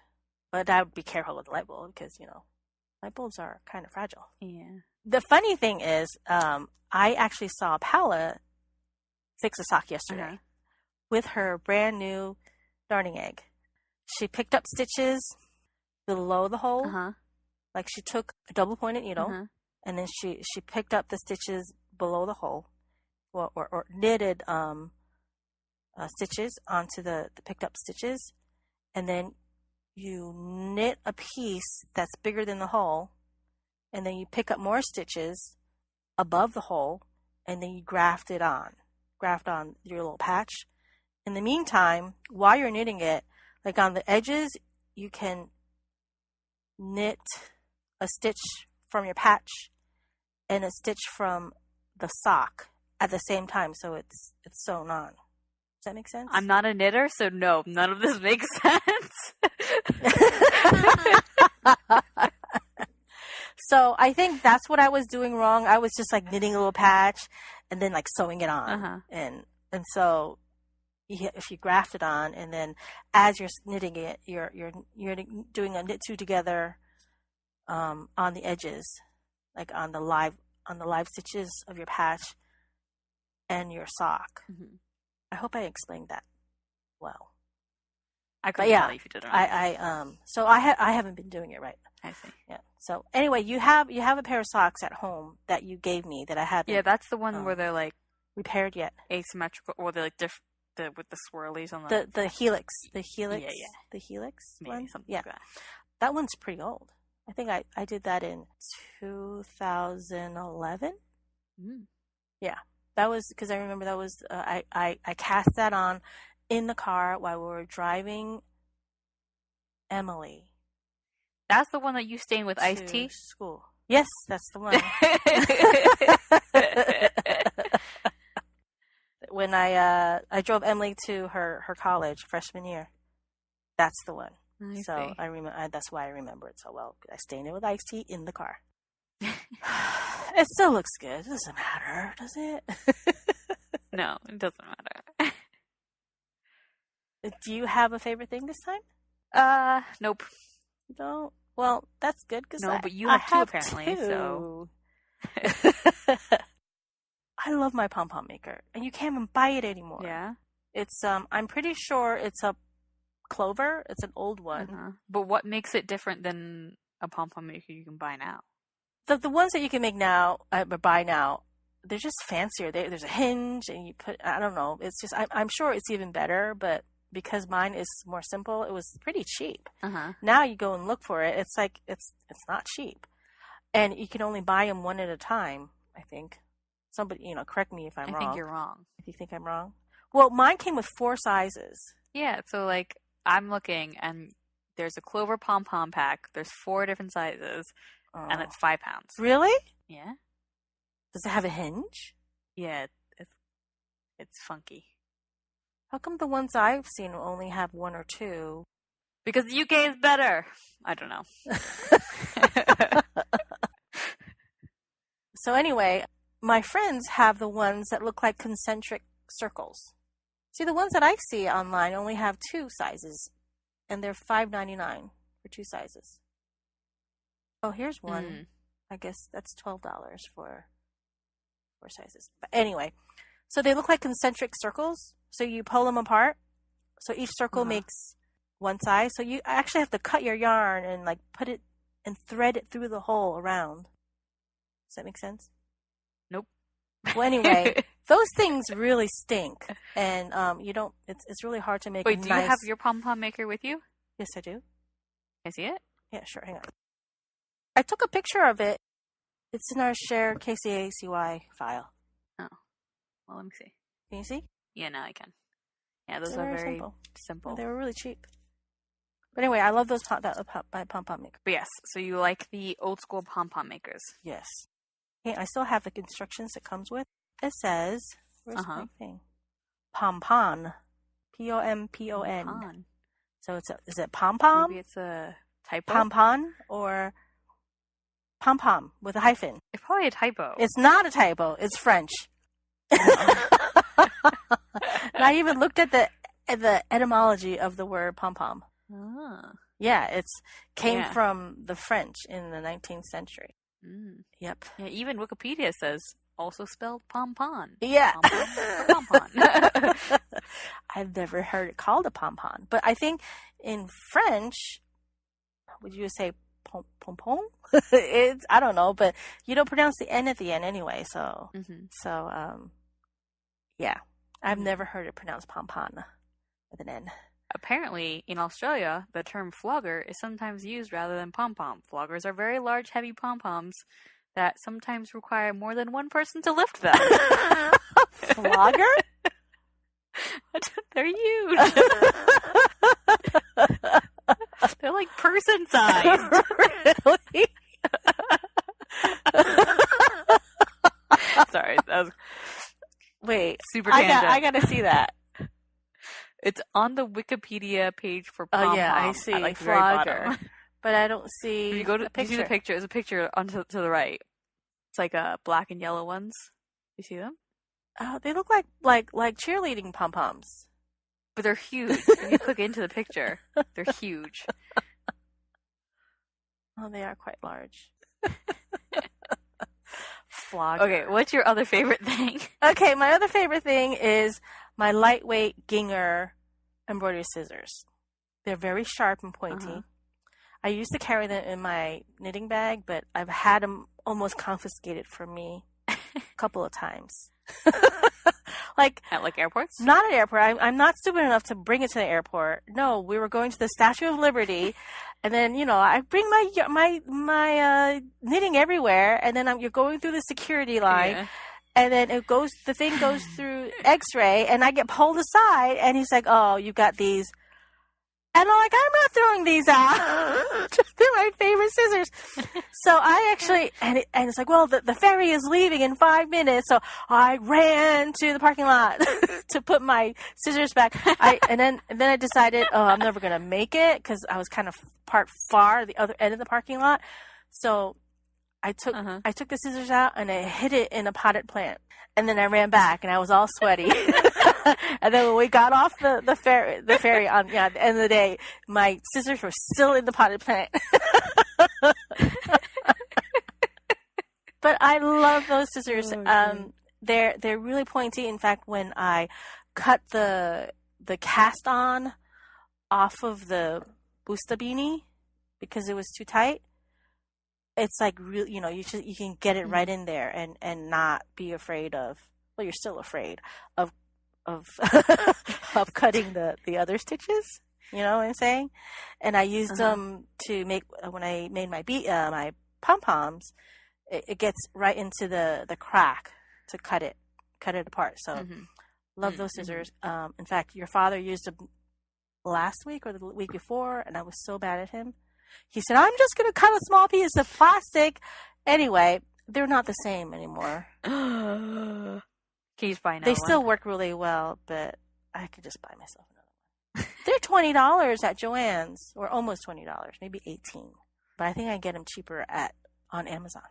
But I would be careful with the light bulb because, light bulbs are kind of fragile. Yeah. The funny thing is, I actually saw Paula fix a sock yesterday with her brand new darning egg. She picked up stitches below the hole. She took a double-pointed needle, and then she picked up the stitches below the hole, or knitted stitches onto the picked up stitches, and then you knit a piece that's bigger than the hole, and then you pick up more stitches above the hole, and then you graft on your little patch. In the meantime, while you're knitting it, on the edges, you can knit a stitch from your patch and a stitch from the sock at the same time, so it's sewn on. Does that make sense? I'm not a knitter, so no, none of this makes sense. So I think that's what I was doing wrong. I was just knitting a little patch and then sewing it on, and so if you graft it on, and then as you're knitting it, you're doing a knit two together on the edges, on the live stitches of your patch and your sock. I hope I explained that. well. I couldn't tell you if you did or not. So I haven't been doing it right. I see. Yeah. So anyway, you have a pair of socks at home that you gave me that I haven't. Yeah, that's the one where they're like repaired yet. Asymmetrical, or they're like with the swirlies on the helix. The helix. Yeah. The helix Maybe one. Something like that. That one's pretty old. I think I did that in 2011. Yeah, that was because I remember that was I cast that on in the car while we were driving Emily. That's the one that you stained with iced tea? School. Yes, that's the one. When I drove Emily to her college freshman year. That's the one. I remember. That's why I remember it so well. I stained it with iced tea in the car. It still looks good. It doesn't matter, does it? No, it doesn't matter. Do you have a favorite thing this time? Nope. You don't? Well, that's good because but you have two apparently. Two. So I love my pom-pom maker, and you can't even buy it anymore. Yeah. It's I'm pretty sure it's a Clover. It's an old one. But what makes it different than a pom-pom maker you can buy now? The ones that you can make now, buy now, they're just fancier. There's a hinge, and you put. I don't know. It's just I'm sure it's even better, but because mine is more simple, it was pretty cheap. Now you go and look for it. It's like it's not cheap, and you can only buy them one at a time. I think. Somebody, correct me if I'm wrong. I think you're wrong. If you think I'm wrong. Well, mine came with 4 sizes. Yeah, so like I'm looking, and there's a Clover pom-pom pack. There's 4 different sizes, and it's £5. Really? Yeah. Does it have a hinge? Yeah, it's funky. How come the ones I've seen only have 1 or 2? Because the UK is better. I don't know. So anyway, my friends have the ones that look like concentric circles. See, the ones that I see online only have 2 sizes, and they're $5.99 for 2 sizes. Oh, here's one. I guess that's $12 for 4 sizes. But anyway, so they look like concentric circles. So you pull them apart. So each circle makes one size. So you actually have to cut your yarn and like put it and thread it through the hole around. Does that make sense? Nope. Well, anyway, those things really stink, and you don't. It's really hard to make. Wait, do you have your pom-pom maker with you? Yes, I do. Can I see it? Yeah, sure. Hang on. I took a picture of it. It's in our shared KCACY file. Oh, well, let me see. Can you see? Yeah, now I can. Yeah, those are very simple. They were really cheap. But anyway, I love those pom-pom maker. But yes, so you like the old school pom-pom makers? Yes. Okay, I still have the instructions it comes with. It says, where's my thing? Pompon. Pompon. Pom-pon. So is it pom-pom? Maybe it's a typo? Pompon or pom-pom with a hyphen? It's probably a typo. It's not a typo. It's French. And I even looked at the etymology of the word pom-pom. Yeah, it's came from the French in the 19th century. Yep. Yeah, even Wikipedia says also spelled pom-pom. Yeah. Pom-pom. I've never heard it called a pom-pom. But I think in French, would you say pom-pom? It's, I don't know, but you don't pronounce the N at the end anyway, so. Yeah. I've never heard it pronounced pom-pom with an N. Apparently, in Australia, the term flogger is sometimes used rather than pom-pom. Floggers are very large, heavy pom-poms that sometimes require more than one person to lift them. Flogger? They're huge. They're like person-sized. Really? Sorry, that was... Wait, super tangent. I gotta see that. It's on the Wikipedia page for pom-pom. Oh yeah, I see. Like flogger, but I don't see. If you go to you see the picture. There's a picture to the right. It's like black and yellow ones. You see them? Oh, they look like cheerleading pom poms. But they're huge. If you click into the picture, they're huge. Oh, they are quite large. Flogger. Okay, what's your other favorite thing? Okay, my other favorite thing is my lightweight Ginger embroidery scissors. They're very sharp and pointy. I used to carry them in my knitting bag, but I've had them almost confiscated from me a couple of times. At airports? Not at airport. I'm not stupid enough to bring it to the airport. No, we were going to the Statue of Liberty, and then I bring my knitting everywhere, and then you're going through the security line, and then the thing goes through X-ray, and I get pulled aside, and he's like, "Oh, you got these." And I'm like, I'm not throwing these out. They're my favorite scissors. So I actually, and it's like, well, the ferry is leaving in 5 minutes. So I ran to the parking lot to put my scissors back. And then I decided, I'm never going to make it because I was kind of parked far the other end of the parking lot. So I took the scissors out and I hid it in a potted plant. And then I ran back and I was all sweaty. And then when we got off the ferry on the end of the day, my scissors were still in the potted plant. But I love those scissors. They're really pointy. In fact, when I cut the cast on off of the busta beanie because it was too tight, it's like real. You can get it right in there and not be afraid of. Well, you're still afraid of cutting the other stitches. You know what I'm saying? And I used them to make when I made my my pom-poms. It gets right into the crack to cut it apart. So love those scissors. In fact, your father used them last week or the week before, and I was so bad at him. He said, "I'm just going to cut a small piece of plastic." Anyway, they're not the same anymore. Can you just buy another They still work really well, but I could just buy myself another one. They're $20 at Joann's, or almost $20, maybe $18. But I think I get them cheaper on Amazon.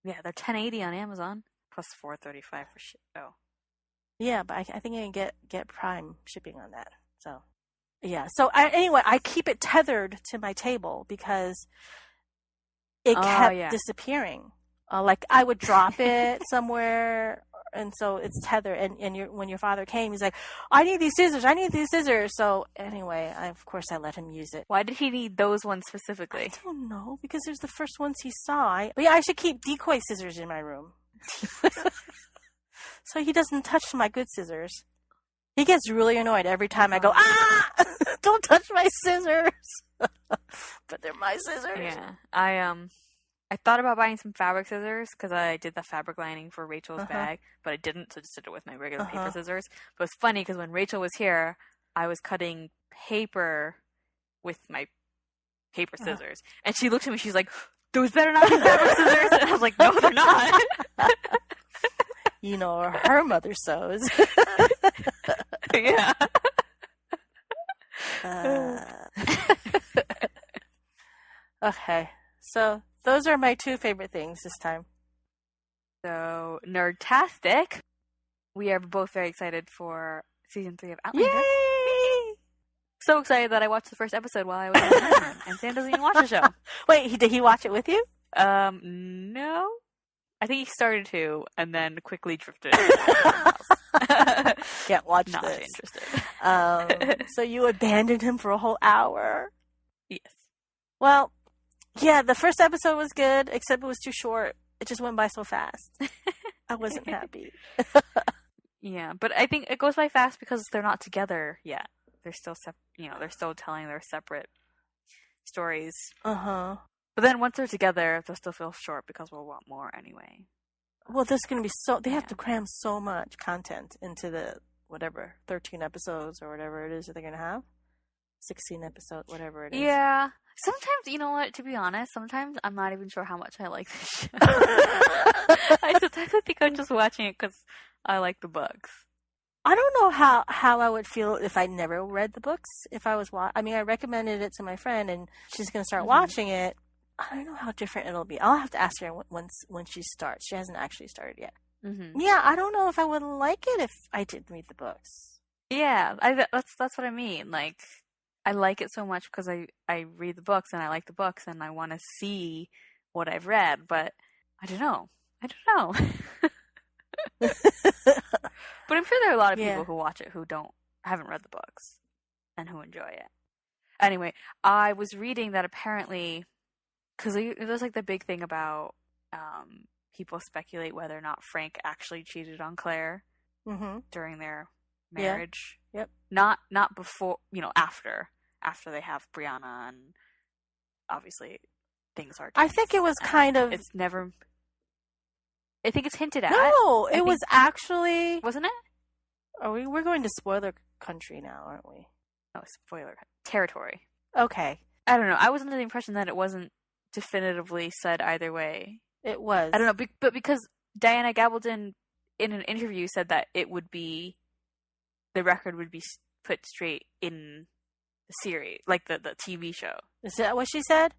Yeah, they're $10.80 on Amazon plus $4.35 for ship. Oh, yeah, but I think I can get Prime shipping on that. So, yeah. So anyway, I keep it tethered to my table because it kept disappearing. Like I would drop it somewhere. And so it's tethered, and when your father came, he's like, I need these scissors. So anyway, of course I let him use it. Why did he need those ones specifically? I don't know, because there's the first ones he saw. But yeah, I should keep decoy scissors in my room. So he doesn't touch my good scissors. He gets really annoyed every time I go, don't touch my scissors. But they're my scissors. Yeah, I thought about buying some fabric scissors because I did the fabric lining for Rachel's bag, but I didn't, so I just did it with my regular paper scissors. But it's funny because when Rachel was here, I was cutting paper with my paper scissors. And she looked at me, she's like, those better not be fabric scissors. And I was like, no, they're not. Her mother sews. Yeah. Okay, so those are my two favorite things this time. So, Nerd-tastic. We are both very excited for season 3 of Outlander. Yay! So excited that I watched the first episode while I was at home, and Sam doesn't even watch the show. Wait, did he watch it with you? No. I think he started to, and then quickly drifted. Can't watch Not this. Interested. So you abandoned him for a whole hour? Yes. Well, yeah, the first episode was good, except it was too short. It just went by so fast. I wasn't happy. Yeah, but I think it goes by fast because they're not together yet. They're still, they're still telling their separate stories. But then once they're together, they'll still feel short because we'll want more anyway. Well, there's going to be they have to cram so much content into the, 13 episodes or whatever it is that they're going to have. 16 episodes, whatever it is. Yeah. Sometimes, you know what, to be honest, sometimes I'm not even sure how much I like this show. I think I'm just watching it because I like the books. I don't know how I would feel if I never read the books. If I was I recommended it to my friend and she's going to start watching it. I don't know how different it'll be. I'll have to ask her when she starts. She hasn't actually started yet. Yeah, I don't know if I would like it if I didn't read the books. Yeah, that's what I mean. Like, I like it so much because I read the books and I like the books and I want to see what I've read, but I don't know. But I'm sure there are a lot of people who watch it who haven't read the books. and who enjoy it. Anyway, I was reading that apparently, because there's like the big thing about people speculate whether or not Frank actually cheated on Claire during their marriage. Yeah. Yep. Not before, after they have Brianna, and obviously things are tense. I think it was kind of... It's never... I think it's hinted at. No, it was actually... Wasn't it? We're going to spoiler country now, aren't we? Oh, spoiler territory. Okay. I don't know. I was under the impression that it wasn't definitively said either way. It was. I don't know, but because Diana Gabaldon in an interview said that the record would be put straight in the series, like the TV show. Is that what she said?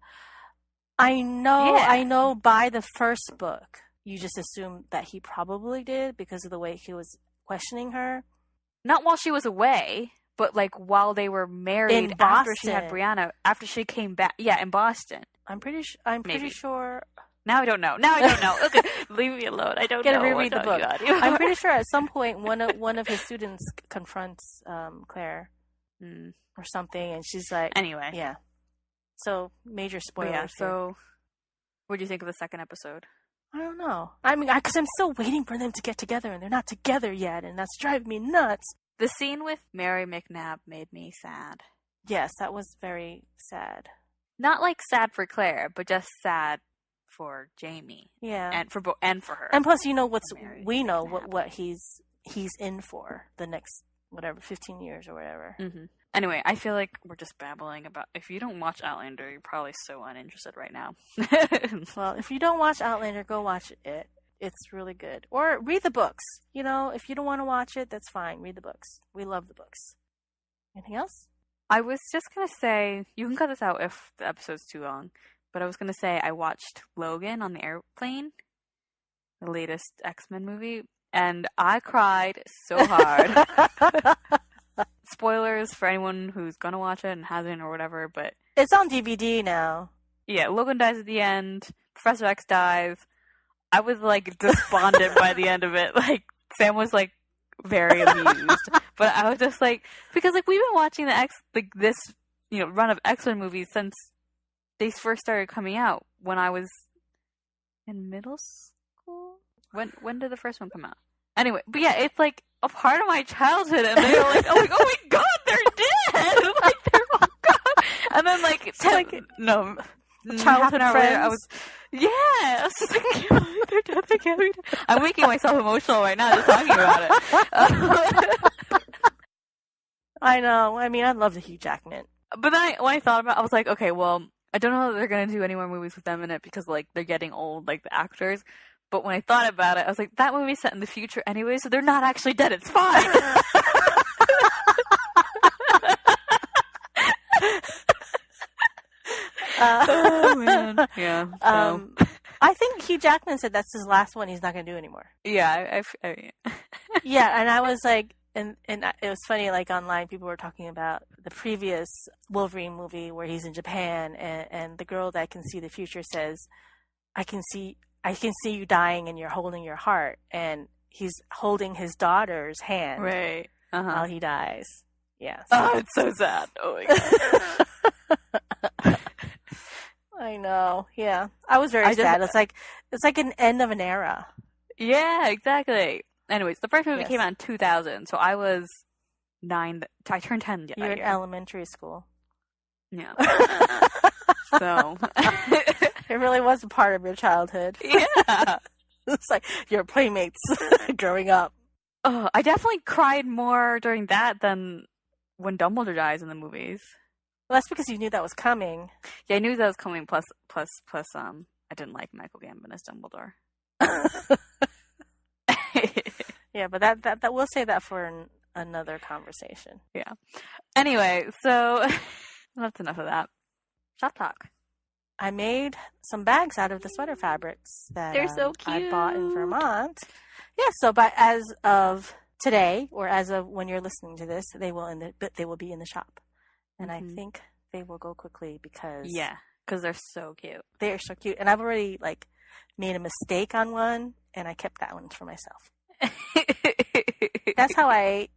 I know by the first book, you just assumed that he probably did because of the way he was questioning her. Not while she was away, but like while they were married after she had Brianna, after she came back. Yeah, in Boston. I'm pretty sure. Now I don't know. Okay, leave me alone. I don't know. Gotta reread the book. I'm pretty sure at some point one of his students confronts Claire or something, and she's like, anyway, yeah. So major spoilers. Yeah. So, what do you think of the second episode? I don't know. I mean, because I'm still waiting for them to get together, and they're not together yet, and that's driving me nuts. The scene with Mary McNabb made me sad. Yes, that was very sad. Not like sad for Claire, but just sad for Jamie. Yeah, and for her. And plus, we know what he's in for the next 15 years or whatever. Mm-hmm. Anyway, I feel like we're just babbling about... If you don't watch Outlander, you're probably so uninterested right now. Well, if you don't watch Outlander, go watch it. It's really good. Or read the books. If you don't want to watch it, that's fine. Read the books. We love the books. Anything else? I was just going to say... You can cut this out if the episode's too long. But I was going to say I watched Logan on the airplane. The latest X-Men movie. And I cried so hard. Spoilers for anyone who's gonna watch it and hasn't or whatever, but... It's on DVD now. Yeah, Logan dies at the end. Professor X dies. I was, despondent by the end of it. Sam was, very amused. But I was just because, we've been watching this, run of X-Men movies since they first started coming out when I was in middle school? When did the first one come out? Anyway, but yeah, it's a part of my childhood, and they're oh my god, they're dead! They're oh god! And then childhood friends. Later, I was just I can't believe they're dead. I can't believe I'm making myself emotional right now just talking about it. I know. I mean, I love the Hugh Jackman. But then when I thought about it, I was like, okay, well, I don't know that they're gonna do any more movies with them in it because they're getting old, the actors. But when I thought about it, I was like, that movie's set in the future anyway, so they're not actually dead. It's fine. Oh, man. Yeah. So. I think Hugh Jackman said that's his last one. He's not going to do anymore. Yeah. Yeah, and I was and it was funny, online, people were talking about the previous Wolverine movie where he's in Japan, and the girl that can see the future says, I can see you dying and you're holding your heart. And he's holding his daughter's hand while he dies. Yeah. So. Oh, it's so sad. Oh my god. I know. Yeah. I was very sad. It's like an end of an era. Yeah, exactly. Anyways, the first movie came out in 2000, so I was 9. I turned 10 that year. You're in elementary school. Yeah. So... It really was a part of your childhood. Yeah. It's your playmates growing up. Oh, I definitely cried more during that than when Dumbledore dies in the movies. Well, that's because you knew that was coming. Yeah, I knew that was coming. Plus, I didn't like Michael Gambon as Dumbledore. Yeah, but that we'll say that for another conversation. Yeah. Anyway, so that's enough of that. Shop talk. I made some bags out of the sweater fabrics that they're so cute. I bought in Vermont. Yeah, so as of today, or as of when you're listening to this, they will be in the shop, and I think they will go quickly because they're so cute. They are so cute, and I've already made a mistake on one, and I kept that one for myself. That's how I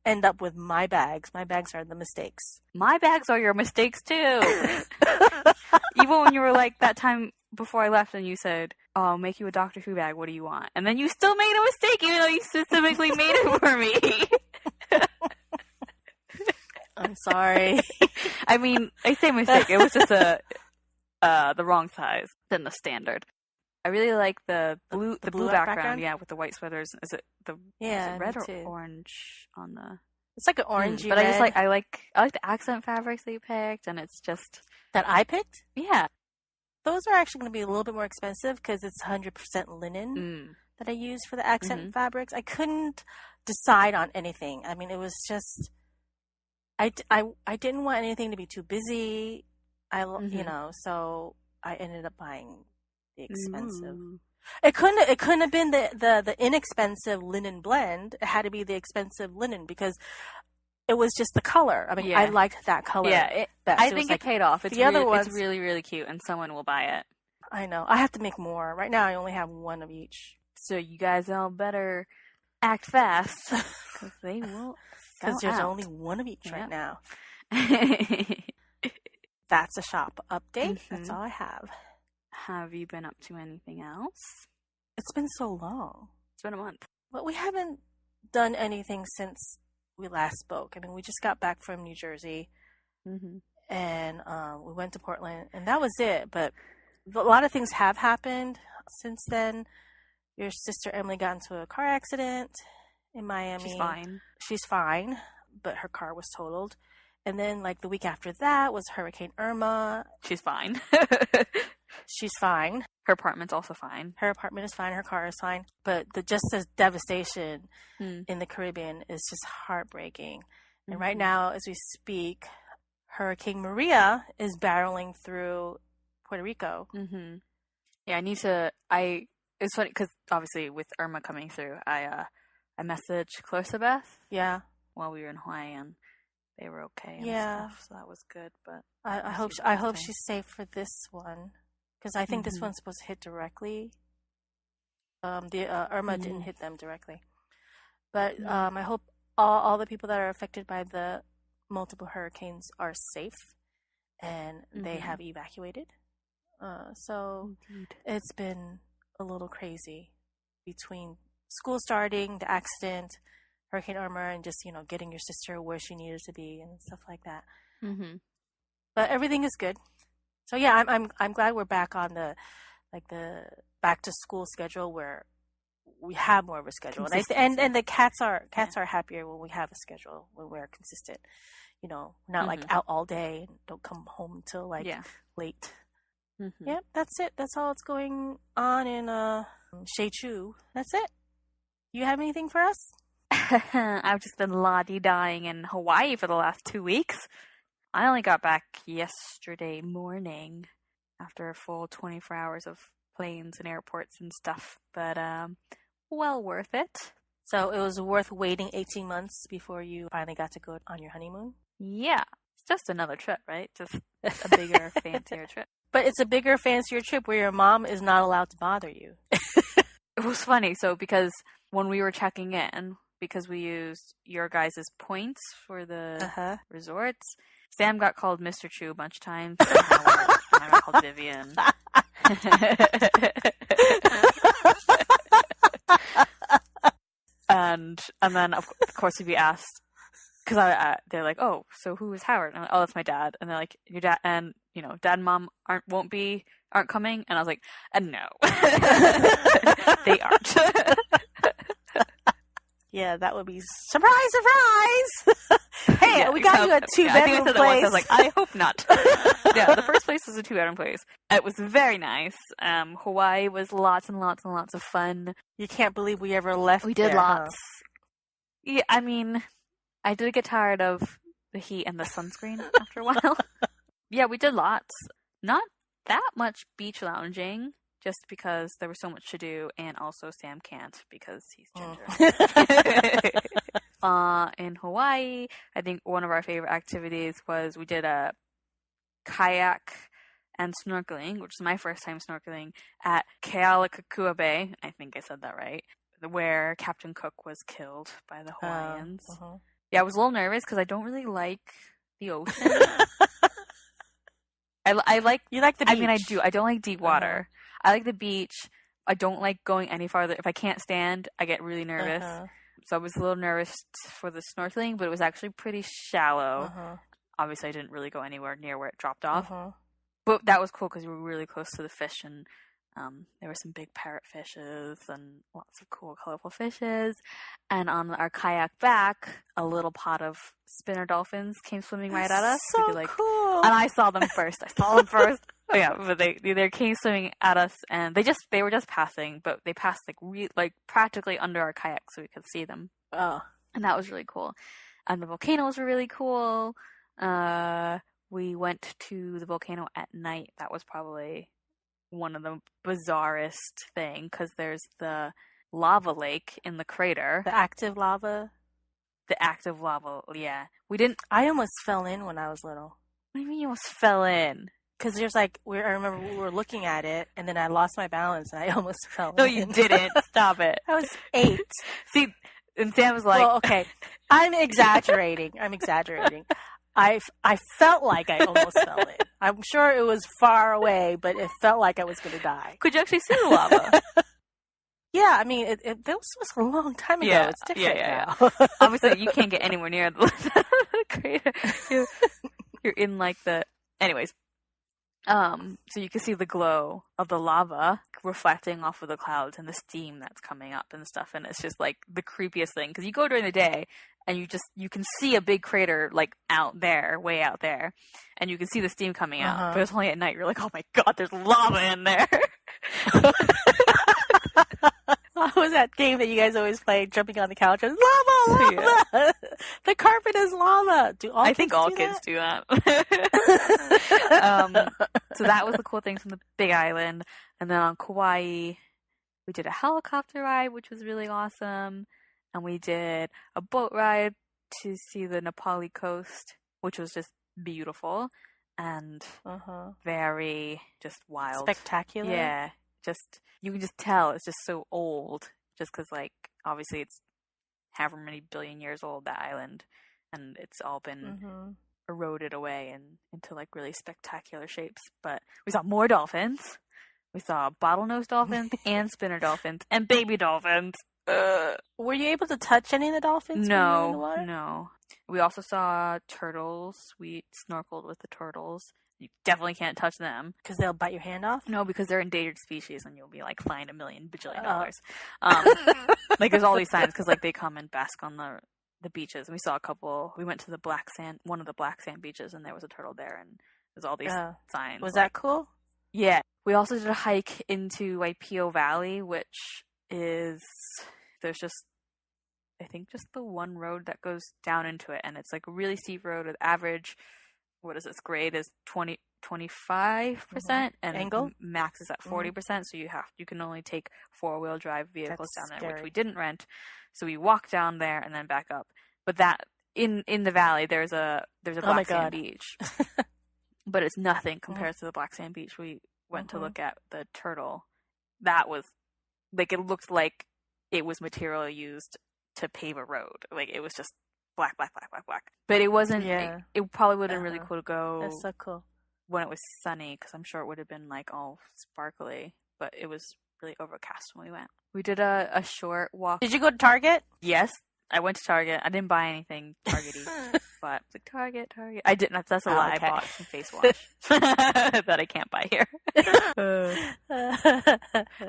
end up with my bags. My bags are the mistakes. My bags are your mistakes too. Even when you were like that time before I left and you said, "Oh, I'll make you a Doctor Who bag. What do you want?" And then you still made a mistake even though you specifically made it for me. I'm sorry. I mean, I say mistake. It was just the wrong size than the standard. I really like the blue background. Yeah, with the white sweaters. Is it red or orange on the? It's like an orangey but red. I like the accent fabrics that you picked, and it's just that I picked. Yeah, those are actually going to be a little bit more expensive because it's 100% linen that I use for the accent fabrics. I couldn't decide on anything. I mean, it was just I didn't want anything to be too busy. So I ended up buying the expensive. It couldn't have been the inexpensive linen blend. It had to be the expensive linen because it was just the color. I mean, I liked that color. Yeah, I think it paid off. It's really, really cute, and someone will buy it. I know. I have to make more. Right now, I only have one of each. So you guys all better act fast because they will. Because there's only one of each right now. That's a shop update. That's all I have. Have you been up to anything else? It's been so long. It's been a month. Well, we haven't done anything since we last spoke. I mean, we just got back from New Jersey, and we went to Portland, and that was it. But a lot of things have happened since then. Your sister Emily got into a car accident in Miami. She's fine, but her car was totaled. And then, like, the week after that was Hurricane Irma. She's fine. She's fine. Her apartment's also fine. Her apartment is fine. Her car is fine. But the devastation in the Caribbean is just heartbreaking. And right now, as we speak, Hurricane Maria is barreling through Puerto Rico. Yeah, it's funny because obviously with Irma coming through, I messaged Closabeth. Yeah. While we were in Hawaii, and they were okay and stuff, so that was good. But I hope she's safe for this one, because I think this one's supposed to hit directly. The Irma didn't hit them directly, but I hope all the people that are affected by the multiple hurricanes are safe and they have evacuated. So it's been a little crazy between school starting, the accident, Hurricane Irma, and just, getting your sister where she needed to be and stuff like that. But everything is good. So yeah, I'm glad we're back on the back to school schedule where we have more of a schedule, and the cats are happier when we have a schedule, when we're consistent. Not like out all day and don't come home until late. Yep, that's it. That's all that's going on in Jeju. That's it. You have anything for us? I've just been la-di-dying in Hawaii for the last 2 weeks. I only got back yesterday morning after a full 24 hours of planes and airports and stuff, but well worth it. So it was worth waiting 18 months before you finally got to go on your honeymoon? Yeah. It's just another trip, right? Just a bigger, fancier trip. But it's a bigger, fancier trip where your mom is not allowed to bother you. It was funny. So because when we were checking in, because we used your guys' points for the resorts, Sam got called Mr. Chu a bunch of times. And I got called Vivian. and then of course if you asked, because they're like, "Oh, so who is Howard?" And I'm like, "Oh, that's my dad." And they're like, "Your dad and dad and mom aren't coming?" And I was like, "No, they aren't." Yeah, that would be surprise. Hey, we got you a 2-bedroom I think I said that place. once. I was like, I hope not. Yeah, the first place was a 2-bedroom place. It was very nice. Hawaii was lots and lots and lots of fun. You can't believe we ever left. We did there, lots. Huh? Yeah, I mean, I did get tired of the heat and the sunscreen after a while. Yeah, we did lots. Not that much beach lounging, just because there was so much to do, and also Sam can't because he's ginger. In Hawaii, I think one of our favorite activities was we did a kayak and snorkeling, which is my first time snorkeling, at Kealakekua Bay. I think I said that right. Where Captain Cook was killed by the Hawaiians. Yeah, I was a little nervous because I don't really like the ocean. I like... You like the beach. I mean, I do. I don't like deep water. I like the beach. I don't like going any farther. If I can't stand, I get really nervous. So I was a little nervous for the snorkeling, but it was actually pretty shallow. Obviously, I didn't really go anywhere near where it dropped off. But that was cool because we were really close to the fish, and there were some big parrotfishes and lots of cool, colorful fishes. And on our kayak back, a little pod of spinner dolphins came swimming right at us. So cool. And I saw them first. Oh, yeah, but they came swimming at us, and they were just passing, but they passed like practically under our kayak, so we could see them. Oh, and that was really cool. And the volcanoes were really cool. We went to the volcano at night. That was probably one of the bizarrest thing because there's the lava lake in the crater. The active lava. Yeah. We didn't. I almost fell in when I was little. What do you mean you almost fell in? Because there's I remember we were looking at it, and then I lost my balance, and I almost fell in. No, you didn't. Stop it. I was 8. See, and Sam was like... Well, okay. I'm exaggerating. I felt like I almost fell in. I'm sure it was far away, but it felt like I was going to die. Could you actually see the lava? Yeah, I mean, this was a long time ago. It's different now. Obviously, you can't get anywhere near the crater. You're in the... Anyways. So you can see the glow of the lava reflecting off of the clouds and the steam that's coming up and stuff, and it's just the creepiest thing because you go during the day and you can see a big crater out there, way out there, and you can see the steam coming out. But it's only at night you're like, oh my god, there's lava in there. What was that game that you guys always play, jumping on the couch? And lava! Yeah. The carpet is lava. I think all kids do that. So that was the cool things from the Big Island. And then on Kauai, we did a helicopter ride, which was really awesome. And we did a boat ride to see the Nepali coast, which was just beautiful and very just wild. Spectacular. Yeah. You can just tell it's just so old, just because, obviously it's however many billion years old, that island, and it's all been eroded away into, really spectacular shapes. But we saw more dolphins. We saw bottlenose dolphins and spinner dolphins and baby dolphins. Were you able to touch any of the dolphins? No, in the water? No. We also saw turtles. We snorkeled with the turtles. You definitely can't touch them. Because they'll bite your hand off? No, because they're endangered species and you'll be fined $1 million bajillion dollars. There's all these signs because they come and bask on the beaches. And we saw a couple. We went to one of the black sand beaches, and there was a turtle there, and there's all these signs. Was that cool? Yeah. We also did a hike into Waipio Valley, which is, there's just, I think just the one road that goes down into it, and it's a really steep road with average, what is this grade, is 25%, and angle max is at 40%, so you can only take 4-wheel drive vehicles down there, which we didn't rent, so we walked down there and then back up. But that in the valley there's a black sand beach. But it's nothing compared to the black sand beach we went to look at. The turtle, that was it looked like it was material used to pave a road. It was just black. But it wasn't. Yeah. It probably would have been really cool to go. That's so cool. When it was sunny, because I'm sure it would have been all sparkly. But it was really overcast when we went. We did a short walk. Did you go to Target? Yes, I went to Target. I didn't buy anything Target-y, but Target. I didn't. That's a lie. I bought some face wash that I can't buy here.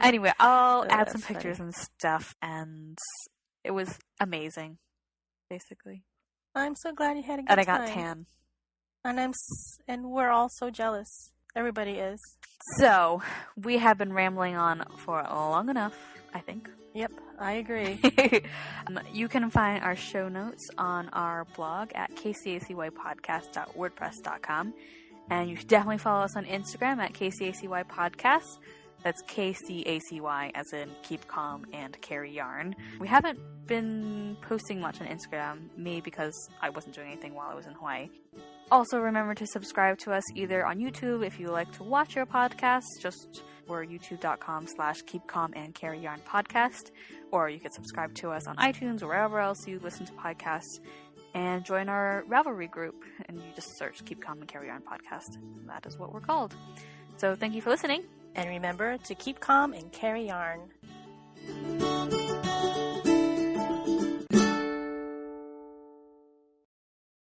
Anyway, I'll add some pictures and stuff, and it was amazing. Basically, I'm so glad you had a good time. And I got tan. And we're all so jealous. Everybody is. So we have been rambling on for long enough, I think. Yep, I agree. You can find our show notes on our blog at kcacypodcast.wordpress.com, and you should definitely follow us on Instagram at kcacypodcast. That's KCACY, as in keep calm and carry yarn. We haven't been posting much on Instagram, maybe because I wasn't doing anything while I was in Hawaii. Also, remember to subscribe to us either on YouTube if you like to watch your podcast, just we're youtube.com/keepcalmandcarryyarnpodcast, or you can subscribe to us on iTunes or wherever else you listen to podcasts, and join our Ravelry group, and you just search Keep Calm and Carry Yarn Podcast. That is what we're called. So thank you for listening. And remember to keep calm and carry yarn.